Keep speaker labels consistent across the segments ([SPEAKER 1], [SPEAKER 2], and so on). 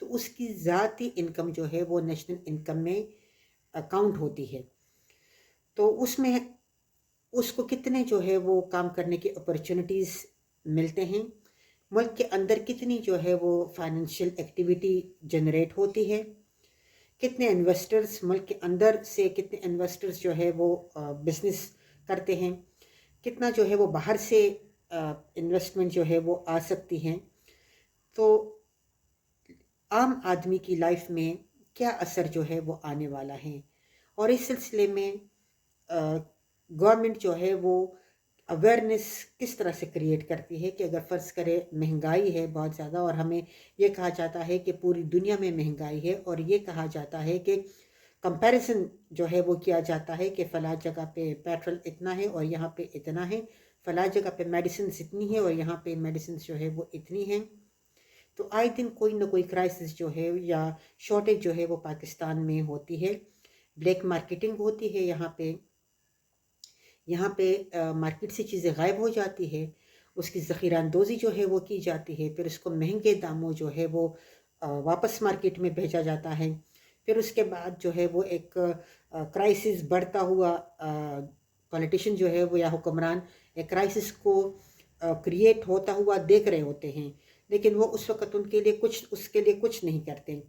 [SPEAKER 1] تو اس کی ذاتی انکم جو ہے وہ نیشنل انکم میں اکاؤنٹ ہوتی ہے. تو اس میں اس کو کتنے جو ہے وہ کام کرنے کی اپرچونٹیز ملتے ہیں، ملک کے اندر کتنی جو ہے وہ فائنینشیل ایکٹیویٹی جنریٹ ہوتی ہے، کتنے انویسٹرز ملک کے اندر سے کتنے انویسٹرز جو ہے وہ بزنس کرتے ہیں، کتنا جو ہے وہ باہر سے انویسٹمنٹ جو ہے وہ آ سکتی ہیں. تو عام آدمی کی لائف میں کیا اثر جو ہے وہ آنے والا ہے، اور اس سلسلے میں گورنمنٹ جو ہے وہ اویئرنیس کس طرح سے کریٹ کرتی ہے کہ اگر فرض کرے مہنگائی ہے بہت زیادہ، اور ہمیں یہ کہا جاتا ہے کہ پوری دنیا میں مہنگائی ہے، اور یہ کہا جاتا ہے کہ کمپیریزن جو ہے وہ کیا جاتا ہے کہ فلاں جگہ پہ پیٹرول اتنا ہے اور یہاں پہ اتنا ہے، فلاں جگہ پہ میڈیسنز اتنی ہے اور یہاں پہ میڈیسنز جو ہے وہ اتنی ہیں. تو آئے دن کوئی نہ کوئی کرائسس جو ہے یا شارٹیج جو ہے وہ پاکستان میں ہوتی ہے. بلیک مارکیٹنگ ہوتی ہے یہاں پہ مارکیٹ سے چیزیں غائب ہو جاتی ہے، اس کی ذخیرہ اندوزی جو ہے وہ کی جاتی ہے، پھر اس کو مہنگے داموں جو ہے وہ واپس مارکیٹ میں بھیجا جاتا ہے. پھر اس کے بعد جو ہے وہ ایک کرائسس بڑھتا ہوا پولیٹیشین جو ہے وہ یا حکمران ایک کرائسس کو کریٹ ہوتا ہوا دیکھ رہے ہوتے ہیں، لیکن وہ اس وقت اس کے لیے کچھ نہیں کرتے.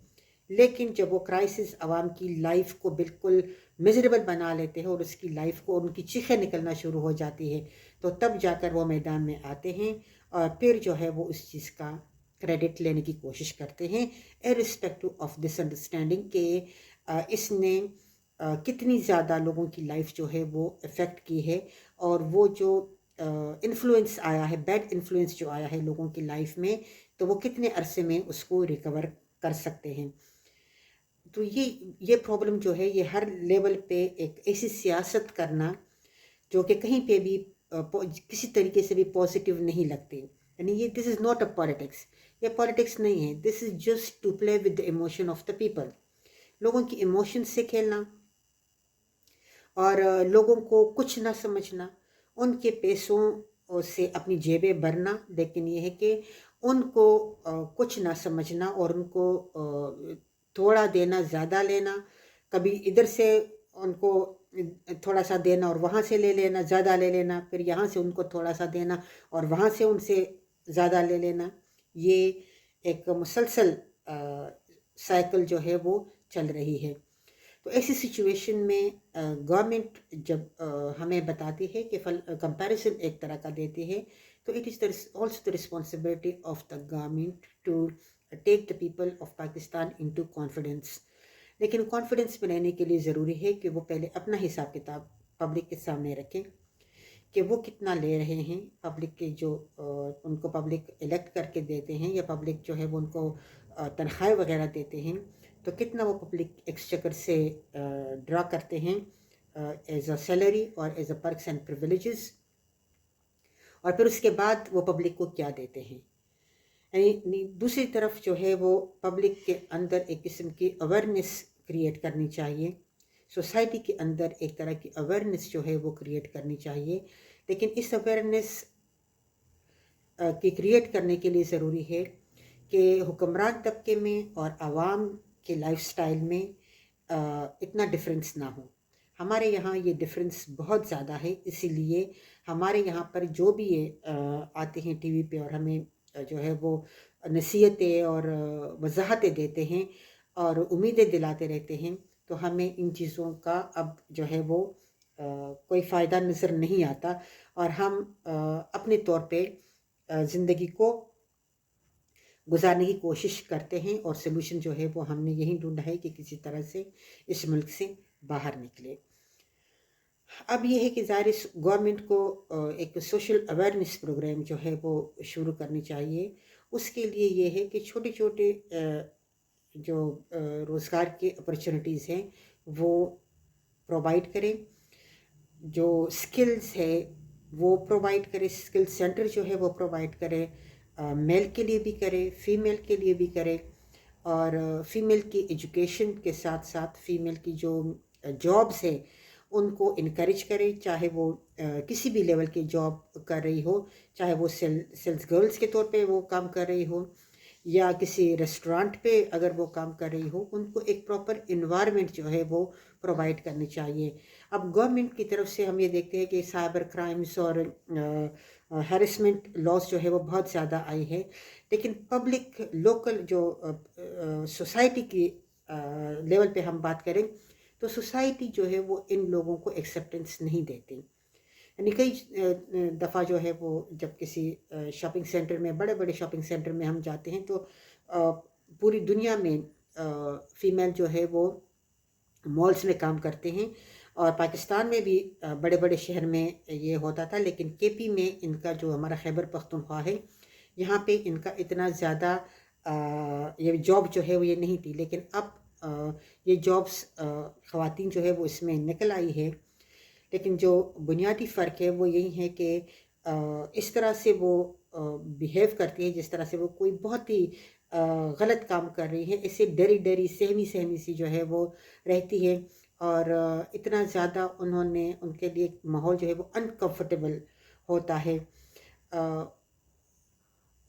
[SPEAKER 1] لیکن جب وہ کرائسس عوام کی لائف کو بالکل میزریبل بنا لیتے ہیں اور اس کی لائف کو ان کی چیخیں نکلنا شروع ہو جاتی ہے، تو تب جا کر وہ میدان میں آتے ہیں اور پھر جو ہے وہ اس چیز کا کریڈٹ لینے کی کوشش کرتے ہیں ارسپیکٹو آف دس انڈرسٹینڈنگ کہ اس نے کتنی زیادہ لوگوں کی لائف جو ہے وہ افیکٹ کی ہے، اور وہ جو انفلوئنس آیا ہے، بیڈ انفلوئنس جو آیا ہے لوگوں کی لائف میں، تو وہ کتنے عرصے میں اس کو ریکور کر سکتے ہیں. تو یہ پرابلم جو ہے یہ ہر لیول پہ ایک ایسی سیاست کرنا جو کہ کہیں پہ بھی کسی طریقے سے بھی پازیٹیو نہیں لگتی. یعنی یہ this is not a politics, یہ پالیٹکس نہیں ہے، this is just to play with the emotion of the people. لوگوں کی ایموشن سے کھیلنا اور لوگوں کو کچھ نہ سمجھنا، ان کے پیسوں سے اپنی جیبیں بھرنا، لیکن یہ ہے کہ ان کو کچھ نہ سمجھنا اور ان کو تھوڑا دینا زیادہ لینا، کبھی ادھر سے ان کو تھوڑا سا دینا اور وہاں سے لے لینا، زیادہ لے لینا، پھر یہاں سے ان کو تھوڑا سا دینا اور وہاں سے ان سے زیادہ لے لینا. یہ ایک مسلسل سائیکل جو ہے وہ چل رہی ہے. تو ایسی سچویشن میں گورنمنٹ جب ہمیں بتاتی ہے کہ کمپیریزن ایک طرح کا دیتی ہے، تو it is also the responsibility of the government to take the people of Pakistan into confidence. لیکن کانفیڈنس میں رہنے کے لیے ضروری ہے کہ وہ پہلے اپنا حساب کتاب پبلک کے سامنے رکھیں کہ وہ کتنا لے رہے ہیں. پبلک کے جو ان کو پبلک الیکٹ کر کے دیتے ہیں یا پبلک جو ہے وہ ان کو تنخواہیں وغیرہ دیتے ہیں، تو کتنا وہ پبلک ایکسچیکر سے ڈرا کرتے ہیں ایز اے سیلری اور ایز اے پرکس اینڈ پریویلیجز، اور پھر اس کے بعد وہ پبلک کو کیا دیتے ہیں. یعنی دوسری طرف جو ہے وہ پبلک کے اندر ایک قسم کی اویئرنیس کریٹ کرنی چاہیے، سوسائٹی کے اندر ایک طرح کی اویئرنیس جو ہے وہ کریٹ کرنی چاہیے. لیکن اس اویئرنیس کی کریٹ کرنے کے لیے ضروری ہے کہ حکمران طبقے میں اور عوام کے لائف سٹائل میں اتنا ڈفرینس نہ ہو. ہمارے یہاں یہ ڈفرینس بہت زیادہ ہے، اسی لیے ہمارے یہاں پر جو بھی آتے ہیں ٹی وی پہ اور ہمیں جو ہے وہ نصیحتیں اور وضاحتیں دیتے ہیں اور امیدیں دلاتے رہتے ہیں، تو ہمیں ان چیزوں کا اب جو ہے وہ کوئی فائدہ نظر نہیں آتا، اور ہم اپنے طور پہ زندگی کو گزارنے کی کوشش کرتے ہیں، اور سلوشن جو ہے وہ ہم نے یہی ڈھونڈا ہے کہ کسی طرح سے اس ملک سے باہر نکلے. اب یہ ہے کہ ظاہر گورنمنٹ کو ایک سوشل اویئرنیس پروگرام جو ہے وہ شروع کرنی چاہیے. اس کے لیے یہ ہے کہ چھوٹے چھوٹے جو روزگار کے اپرچونیٹیز ہیں وہ پرووائڈ کریں، جو سکلز ہے وہ پرووائڈ کرے، سکل سینٹر جو ہے وہ پرووائڈ کرے، میل کے لیے بھی کرے، فیمیل کے لیے بھی کرے، اور فیمیل کی ایجوکیشن کے ساتھ ساتھ فیمیل کی جو جابس ہے ان کو انکریج کرے، چاہے وہ کسی بھی لیول کی جاب کر رہی ہو، چاہے وہ سیلز گرلز کے طور پہ وہ کام کر رہی ہو یا کسی ریسٹورانٹ پہ اگر وہ کام کر رہی ہو، ان کو ایک پراپر انوائرمنٹ جو ہے وہ پرووائڈ کرنی چاہیے۔ اب گورنمنٹ کی طرف سے ہم یہ دیکھتے ہیں کہ سائبر کرائمز اور ہیرسمنٹ لاس جو ہے وہ بہت زیادہ آئی ہے، لیکن پبلک لوکل جو سوسائٹی کی لیول پہ ہم بات کریں تو سوسائٹی جو ہے وہ ان لوگوں کو ایکسیپٹنس نہیں دیتی۔ یعنی کئی دفعہ جو ہے وہ جب کسی شاپنگ سینٹر میں، بڑے بڑے شاپنگ سینٹر میں ہم جاتے ہیں تو پوری دنیا میں فیمیل جو ہے وہ مالز میں کام کرتے ہیں، اور پاکستان میں بھی بڑے بڑے شہر میں یہ ہوتا تھا، لیکن کے پی میں ان کا جو ہمارا خیبر پختونخوا ہے یہاں پہ ان کا اتنا زیادہ یہ جاب جو ہے وہ یہ نہیں تھی، لیکن اب یہ جابس خواتین جو ہے وہ اس میں نکل آئی ہے۔ لیکن جو بنیادی فرق ہے وہ یہی ہے کہ اس طرح سے وہ بیہیو کرتی ہے جس طرح سے وہ کوئی بہت ہی غلط کام کر رہی ہے، اسے ڈری ڈری سہمی سہمی سی جو ہے وہ رہتی ہے، اور اتنا زیادہ انہوں نے ان کے لیے ماحول جو ہے وہ انکمفرٹیبل ہوتا ہے،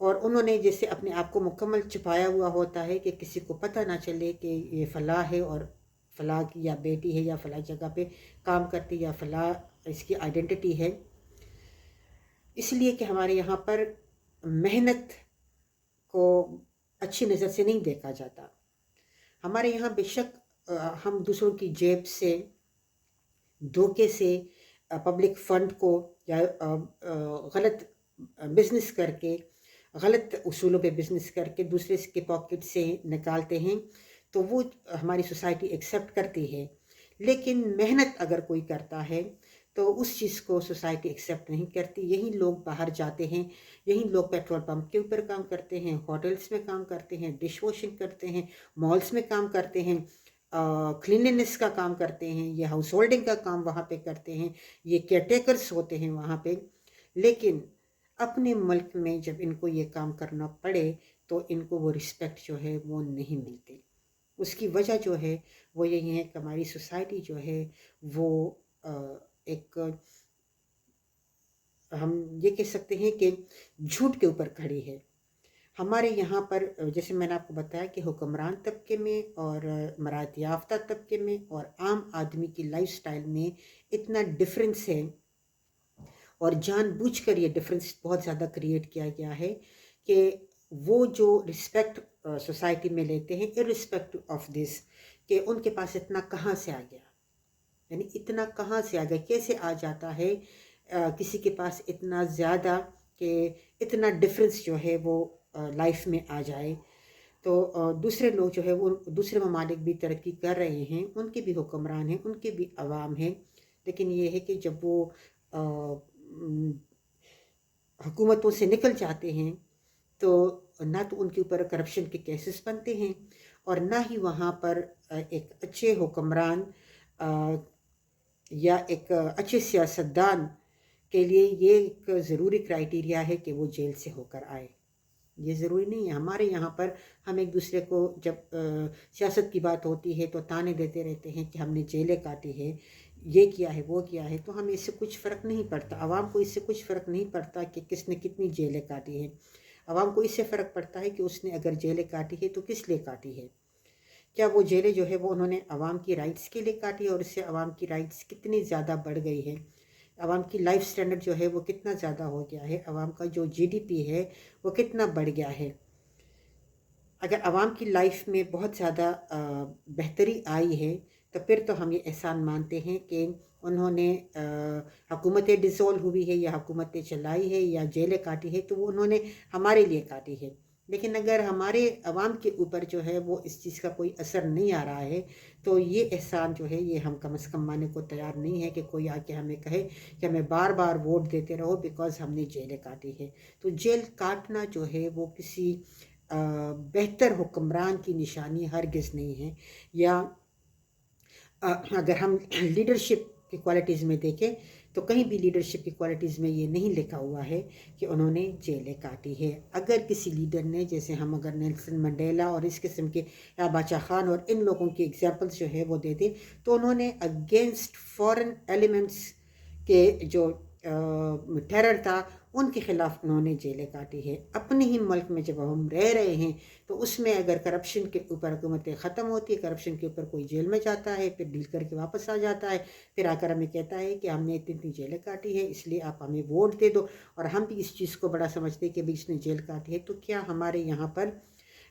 [SPEAKER 1] اور انہوں نے جیسے اپنے آپ کو مکمل چھپایا ہوا ہوتا ہے کہ کسی کو پتہ نہ چلے کہ یہ فلاں ہے اور فلاں کی یا بیٹی ہے یا فلاں جگہ پہ کام کرتی یا فلاں اس کی آئیڈینٹی ہے، اس لیے کہ ہمارے یہاں پر محنت کو اچھی نظر سے نہیں دیکھا جاتا۔ ہمارے یہاں بے شک ہم دوسروں کی جیب سے دھوکے سے پبلک فنڈ کو یا غلط بزنس کر کے، غلط اصولوں پہ بزنس کر کے دوسرے کے پاکٹ سے نکالتے ہیں تو وہ ہماری سوسائٹی ایکسیپٹ کرتی ہے، لیکن محنت اگر کوئی کرتا ہے تو اس چیز کو سوسائٹی ایکسیپٹ نہیں کرتی۔ یہی لوگ باہر جاتے ہیں، یہی لوگ پیٹرول پمپ کے اوپر کام کرتے ہیں، ہوٹلز میں کام کرتے ہیں، ڈش واشنگ کرتے ہیں، مالز میں کام کرتے ہیں، کلیننس کا کام کرتے ہیں، یہ ہاؤس ہولڈنگ کا کام وہاں پہ کرتے ہیں، یہ کیئر ٹیکرز ہوتے ہیں وہاں پہ، لیکن اپنے ملک میں جب ان کو یہ کام کرنا پڑے تو ان کو وہ رسپیکٹ جو ہے وہ نہیں ملتی۔ اس کی وجہ جو ہے وہ یہی ہے کہ ہماری سوسائٹی جو ہے وہ ایک ہم یہ کہہ سکتے ہیں کہ جھوٹ کے اوپر کھڑی ہے۔ ہمارے یہاں پر جیسے میں نے آپ کو بتایا کہ حکمران طبقے میں اور مراعات یافتہ طبقے میں اور عام آدمی کی لائف سٹائل میں اتنا ڈفرینس ہے، اور جان بوجھ کر یہ ڈفرینس بہت زیادہ کریٹ کیا گیا ہے کہ وہ جو رسپیکٹ سوسائٹی میں لیتے ہیں ارسپیکٹو آف دس، کہ ان کے پاس اتنا کہاں سے آ گیا، یعنی اتنا کہاں سے آ گیا، کیسے آ جاتا ہے کسی کے پاس اتنا زیادہ کہ اتنا ڈفرینس جو ہے وہ لائف میں آ جائے۔ تو دوسرے لوگ جو ہے وہ دوسرے ممالک بھی ترقی کر رہے ہیں، ان کے بھی حکمران ہیں، ان کے بھی عوام ہیں، لیکن یہ ہے کہ جب وہ حکومتوں سے نکل جاتے ہیں تو نہ تو ان کے اوپر کرپشن کے کیسز بنتے ہیں، اور نہ ہی وہاں پر ایک اچھے حکمران یا ایک اچھے سیاستدان کے لیے یہ ایک ضروری کرائیٹیریا ہے کہ وہ جیل سے ہو کر آئے۔ یہ ضروری نہیں ہے۔ ہمارے یہاں پر ہم ایک دوسرے کو جب سیاست کی بات ہوتی ہے تو تانے دیتے رہتے ہیں کہ ہم نے جیلیں کاٹی ہے، یہ کیا ہے، وہ کیا ہے، تو ہمیں اس سے کچھ فرق نہیں پڑتا، عوام کو اس سے کچھ فرق نہیں پڑتا کہ کس نے کتنی جیلیں کاٹی ہیں۔ عوام کو اس سے فرق پڑتا ہے کہ اس نے اگر جیلیں کاٹی ہے تو کس لیے کاٹی ہے، کیا وہ جیلیں جو ہے وہ انہوں نے عوام کی رائٹس کے لیے کاٹی ہے، اور اس سے عوام کی رائٹس کتنی زیادہ بڑھ گئی ہے، عوام کی لائف سٹینڈرڈ جو ہے وہ کتنا زیادہ ہو گیا ہے، عوام کا جو جی ڈی پی ہے وہ کتنا بڑھ گیا ہے۔ اگر عوام کی لائف میں بہت زیادہ بہتری آئی ہے تو پھر تو ہم یہ احسان مانتے ہیں کہ انہوں نے حکومتیں ڈیزولو ہوئی ہے یا حکومتیں چلائی ہے یا جیلیں کاٹی ہے تو وہ انہوں نے ہمارے لیے کاٹی ہے، لیکن اگر ہمارے عوام کے اوپر جو ہے وہ اس چیز کا کوئی اثر نہیں آ رہا ہے تو یہ احسان جو ہے یہ ہم کم از کم ماننے کو تیار نہیں ہے کہ کوئی آ کے ہمیں کہے کہ ہمیں بار بار ووٹ دیتے رہو بیکاز ہم نے جیلیں کاٹی ہے۔ تو جیل کاٹنا جو ہے وہ کسی بہتر حکمران کی نشانی ہرگز نہیں ہے، یا اگر ہم لیڈرشپ کی کوالٹیز میں دیکھیں تو کہیں بھی لیڈرشپ کی کوالٹیز میں یہ نہیں لکھا ہوا ہے کہ انہوں نے جیلیں کاٹی ہے۔ اگر کسی لیڈر نے، جیسے ہم اگر نیلسن منڈیلا اور اس قسم کے یا باچا خان اور ان لوگوں کی ایگزامپلس جو ہے وہ دے دیں تو انہوں نے اگینسٹ فورن ایلیمنٹس کے جو ٹیرر تھا ان کے خلاف انہوں نے جیلیں کاٹی ہے. اپنے ہی ملک میں جب ہم رہ رہے ہیں تو اس میں اگر کرپشن کے اوپر حکومتیں ختم ہوتی ہے، کرپشن کے اوپر کوئی جیل میں جاتا ہے، پھر ڈیل کر کے واپس آ جاتا ہے، پھر آ کر ہمیں کہتا ہے کہ ہم نے اتنی جیلیں کاٹی ہے اس لیے آپ ہمیں ووٹ دے دو، اور ہم بھی اس چیز کو بڑا سمجھتے ہیں کہ بھی اس نے جیل کاٹی ہے. تو کیا ہمارے یہاں پر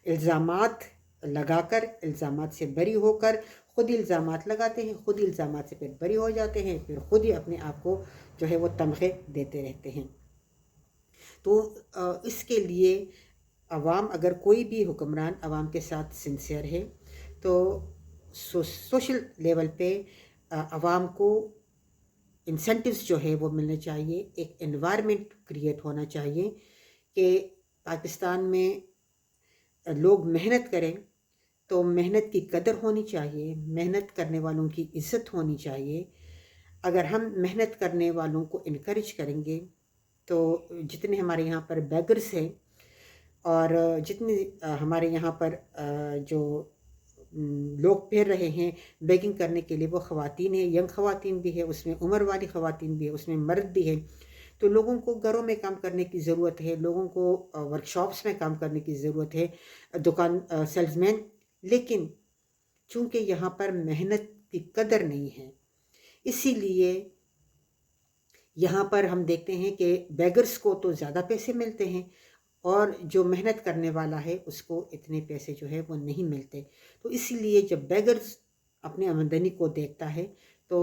[SPEAKER 1] الزامات لگا کر، الزامات سے بری ہو کر، خود ہی الزامات لگاتے ہیں، خود ہی الزامات سے پھر بری ہو جاتے ہیں، پھر خود ہی اپنے آپ کو جو ہے وہ تمغے دیتے رہتے ہیں. تو اس کے لیے عوام، اگر کوئی بھی حکمران عوام کے ساتھ سنسیئر ہے تو سوشل لیول پہ عوام کو انسینٹیوز جو ہے وہ ملنے چاہیے. ایک انوائرمنٹ کریٹ ہونا چاہیے کہ پاکستان میں لوگ محنت کریں تو محنت کی قدر ہونی چاہیے، محنت کرنے والوں کی عزت ہونی چاہیے. اگر ہم محنت کرنے والوں کو انکریج کریں گے تو جتنے ہمارے یہاں پر بیگرس ہیں اور جتنے ہمارے یہاں پر جو لوگ پھر رہے ہیں بیگنگ کرنے کے لیے، وہ خواتین ہیں، ینگ خواتین بھی ہے، اس میں عمر والی خواتین بھی ہے، اس میں مرد بھی ہے. تو لوگوں کو گھروں میں کام کرنے کی ضرورت ہے، لوگوں کو ورکشاپس میں کام کرنے کی ضرورت ہے، دکان سیلز مین. لیکن چونکہ یہاں پر محنت کی قدر نہیں ہے، اسی لیے یہاں پر ہم دیکھتے ہیں کہ بیگرس کو تو زیادہ پیسے ملتے ہیں اور جو محنت کرنے والا ہے اس کو اتنے پیسے جو ہے وہ نہیں ملتے. تو اسی لیے جب بیگرس اپنے آمدنی کو دیکھتا ہے تو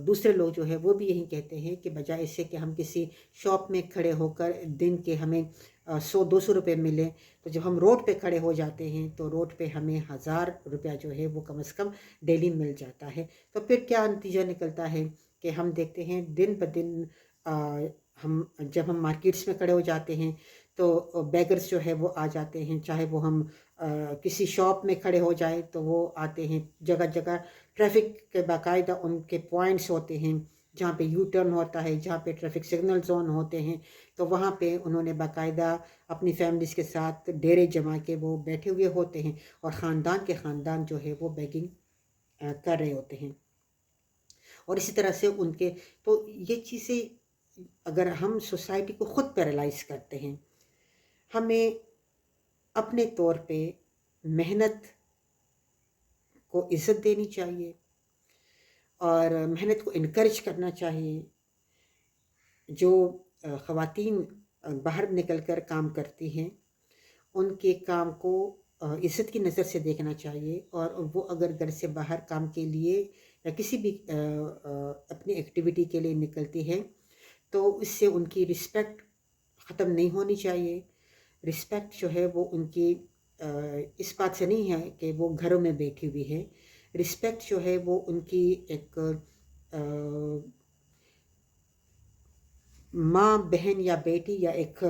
[SPEAKER 1] دوسرے لوگ جو ہے وہ بھی یہی کہتے ہیں کہ بجائے اس سے کہ ہم کسی شاپ میں کھڑے ہو کر دن کے ہمیں 100-200 روپے ملیں، تو جب ہم روڈ پہ کھڑے ہو جاتے ہیں تو روڈ پہ ہمیں 1000 روپیہ جو ہے وہ کم از کم ڈیلی مل جاتا ہے. تو پھر کیا نتیجہ نکلتا ہے کہ ہم دیکھتے ہیں دن بدن جب ہم مارکیٹس میں کھڑے ہو جاتے ہیں تو بیگرس جو ہے وہ آ جاتے ہیں، چاہے وہ ہم کسی شاپ میں کھڑے ہو جائیں تو وہ آتے ہیں. جگہ جگہ ٹریفک کے باقاعدہ ان کے پوائنٹس ہوتے ہیں جہاں پہ یو ٹرن ہوتا ہے، جہاں پہ ٹریفک سگنل زون ہوتے ہیں، تو وہاں پہ انہوں نے باقاعدہ اپنی فیملیز کے ساتھ ڈیرے جما کے وہ بیٹھے ہوئے ہوتے ہیں اور خاندان کے خاندان جو ہے وہ بیگنگ کر رہے ہوتے ہیں. اور اسی طرح سے ان کے تو یہ چیزیں اگر ہم سوسائٹی کو خود پیرالائز کرتے ہیں، ہمیں اپنے طور پہ محنت کو عزت دینی چاہیے اور محنت کو انکریج کرنا چاہیے. جو خواتین باہر نکل کر کام کرتی ہیں ان کے کام کو عزت کی نظر سے دیکھنا چاہیے، اور وہ اگر گھر سے باہر کام کے لیے یا کسی بھی اپنی ایکٹیویٹی کے لیے نکلتی ہے تو اس سے ان کی رسپیکٹ ختم نہیں ہونی چاہیے. رسپیکٹ جو ہے وہ ان کی اس بات سے نہیں ہے کہ وہ گھروں میں بیٹھی ہوئی ہے. رسپیکٹ جو ہے وہ ان کی ایک ماں، بہن یا بیٹی یا ایک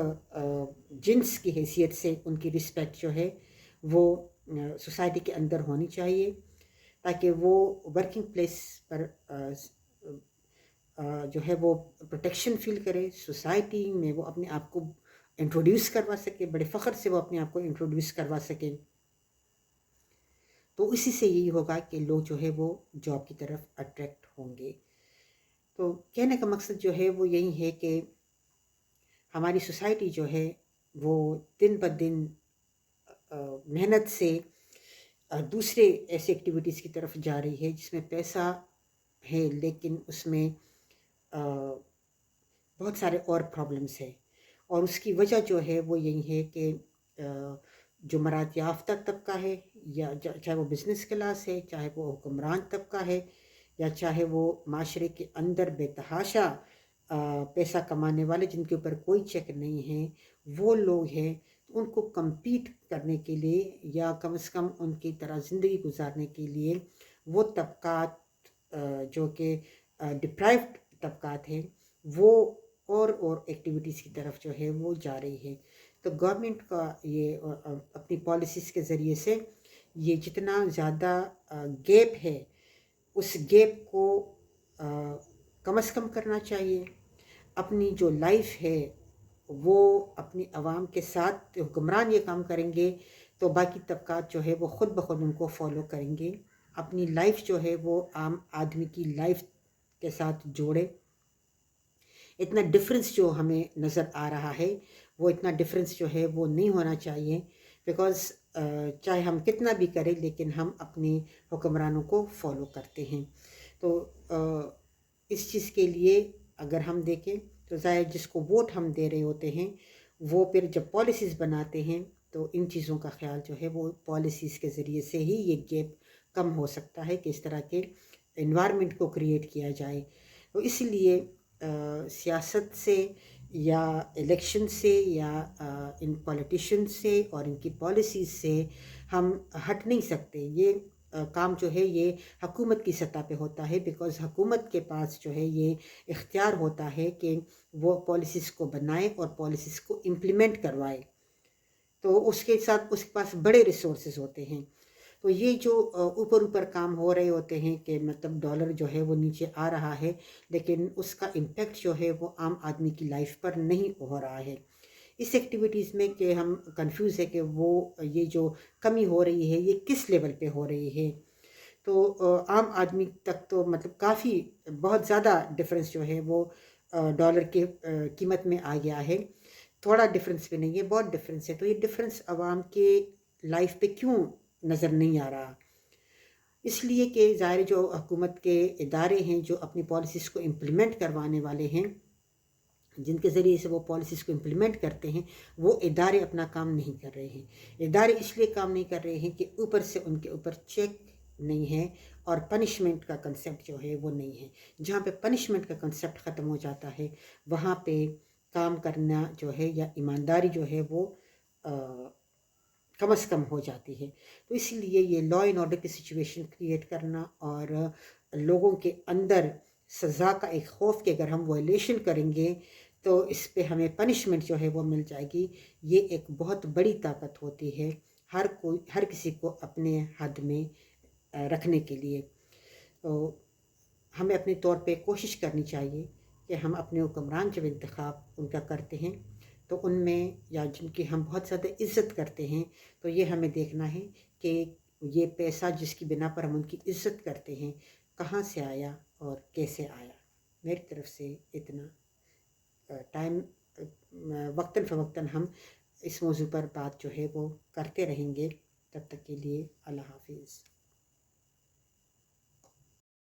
[SPEAKER 1] جنس کی حیثیت سے ان کی رسپیکٹ جو ہے وہ سوسائٹی کے اندر ہونی چاہیے، تاکہ وہ ورکنگ پلیس پر جو ہے وہ پروٹیکشن فیل کرے، سوسائٹی میں وہ اپنے آپ کو انٹروڈیوس کروا سکے، بڑے فخر سے وہ اپنے آپ کو انٹروڈیوس کروا سکے. تو اسی سے یہی ہوگا کہ لوگ جو ہے وہ جاب کی طرف اٹریکٹ ہوں گے. تو کہنے کا مقصد جو ہے وہ یہی ہے کہ ہماری سوسائٹی جو ہے وہ دن بدن محنت سے دوسرے ایسے ایکٹیویٹیز کی طرف جا رہی ہے جس میں پیسہ ہے لیکن اس میں بہت سارے اور پرابلمس ہیں. اور اس کی وجہ جو ہے وہ یہی ہے کہ جو مراعات یافتہ طبقہ ہے، یا چاہے وہ بزنس کلاس ہے، چاہے وہ حکمران طبقہ ہے، یا چاہے وہ معاشرے کے اندر بے تحاشا پیسہ کمانے والے جن کے اوپر کوئی چیک نہیں ہے، وہ لوگ ہیں. ان کو کمپیٹ کرنے کے لیے یا کم از کم ان کی طرح زندگی گزارنے کے لیے وہ طبقات جو کہ ڈپرائیوڈ طبقات ہیں وہ اور ایکٹیویٹیز کی طرف جو ہے وہ جا رہی ہے. تو گورنمنٹ کا یہ اپنی پالیسیز کے ذریعے سے یہ جتنا زیادہ گیپ ہے اس گیپ کو کم از کم کرنا چاہیے. اپنی جو لائف ہے وہ اپنی عوام کے ساتھ حکمران یہ کام کریں گے تو باقی طبقات جو ہے وہ خود بخود ان کو فالو کریں گے. اپنی لائف جو ہے وہ عام آدمی کی لائف کے ساتھ جوڑے. اتنا ڈفرینس جو ہمیں نظر آ رہا ہے وہ اتنا ڈفرینس جو ہے وہ نہیں ہونا چاہیے، بیکاز چاہے ہم کتنا بھی کریں لیکن ہم اپنے حکمرانوں کو فالو کرتے ہیں. تو اس چیز کے لیے اگر ہم دیکھیں تو ظاہر جس کو ووٹ ہم دے رہے ہوتے ہیں وہ پھر جب پالیسیز بناتے ہیں تو ان چیزوں کا خیال جو ہے وہ پالیسیز کے ذریعے سے ہی یہ گیپ کم ہو سکتا ہے کہ اس طرح کے انوائرمنٹ کو کریٹ کیا جائے. تو اس لیے سیاست سے یا الیکشن سے یا ان پولیٹیشین سے اور ان کی پالیسیز سے ہم ہٹ نہیں سکتے. یہ کام جو ہے یہ حکومت کی سطح پہ ہوتا ہے، بیکاز حکومت کے پاس جو ہے یہ اختیار ہوتا ہے کہ وہ پالیسیز کو بنائے اور پالیسیز کو امپلیمنٹ کروائے. تو اس کے ساتھ اس کے پاس بڑے ریسورسز ہوتے ہیں. تو یہ جو اوپر کام ہو رہے ہوتے ہیں کہ مطلب ڈالر جو ہے وہ نیچے آ رہا ہے لیکن اس کا امپیکٹ جو ہے وہ عام آدمی کی لائف پر نہیں ہو رہا ہے. اس ایکٹیویٹیز میں کہ ہم کنفیوز ہے کہ وہ یہ جو کمی ہو رہی ہے یہ کس لیول پہ ہو رہی ہے. تو عام آدمی تک تو مطلب کافی بہت زیادہ ڈفرینس جو ہے وہ ڈالر کے قیمت میں آ گیا ہے. تھوڑا ڈفرینس بھی نہیں ہے، بہت ڈفرینس ہے. تو یہ ڈفرینس عوام کے لائف پہ کیوں نظر نہیں آ رہا؟ اس لیے کہ ظاہر جو حکومت کے ادارے ہیں جو اپنی پالیسیز کو امپلیمنٹ کروانے والے ہیں، جن کے ذریعے سے وہ پالیسیز کو امپلیمنٹ کرتے ہیں، وہ ادارے اپنا کام نہیں کر رہے ہیں. ادارے اس لیے کام نہیں کر رہے ہیں کہ اوپر سے ان کے اوپر چیک نہیں ہے اور پنشمنٹ کا کنسیپٹ جو ہے وہ نہیں ہے. جہاں پہ پنشمنٹ کا کنسیپٹ ختم ہو جاتا ہے وہاں پہ کام کرنا جو ہے یا ایمانداری جو ہے وہ کم از کم ہو جاتی ہے. تو اس لیے یہ لا اینڈ آرڈر کی سچویشن کریٹ کرنا اور لوگوں کے اندر سزا کا ایک خوف کہ اگر ہم وائلیشن کریں گے تو اس پہ ہمیں پنشمنٹ جو ہے وہ مل جائے گی، یہ ایک بہت بڑی طاقت ہوتی ہے ہر کسی کو اپنے حد میں رکھنے کے لیے. تو ہمیں اپنے طور پہ کوشش کرنی چاہیے کہ ہم اپنے حکمران جب انتخاب ان کا کرتے ہیں تو ان میں یا جن کی ہم بہت زیادہ عزت کرتے ہیں تو یہ ہمیں دیکھنا ہے کہ یہ پیسہ جس کی بنا پر ہم ان کی عزت کرتے ہیں کہاں سے آیا اور کیسے آیا. میری طرف سے اتنا. ٹائم وقتاً فوقتاً ہم اس موضوع پر بات جو ہے وہ کرتے رہیں گے. تب تک کے لیے اللہ حافظ.